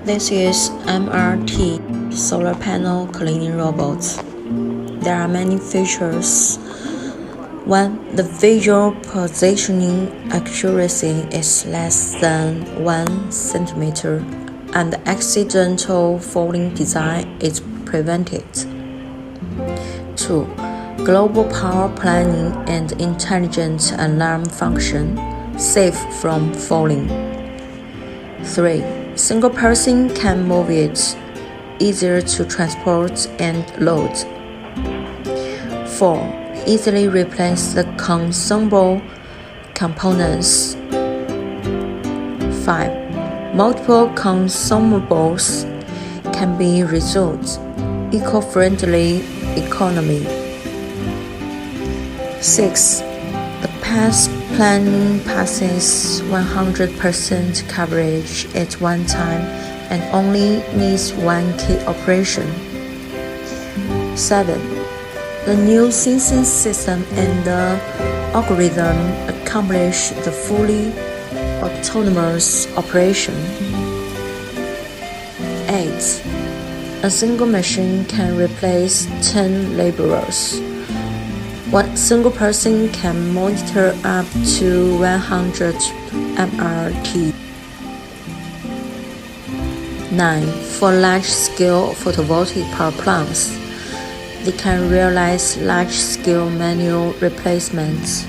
This is MR-T solar panel cleaning robots. There are many features. 1. The visual positioning accuracy is less than 1 centimeter, and the accidental falling design is prevented. 2. Global power planning and intelligent alarm function, safe from falling. 3. Single person can move it, easier to transport and load. 4. Easily replace the consumable components. 5. Multiple consumables can be reused. Eco-friendly economy. 6. The path planning passes 100% coverage at one time and only needs one key operation. 7. The new sensing system and the algorithm accomplish the fully autonomous operation. 8. A single machine can replace 10 laborers. One single person can monitor up to 100 MR-T. 9. For large-scale photovoltaic power plants, they can realize large-scale manual replacements.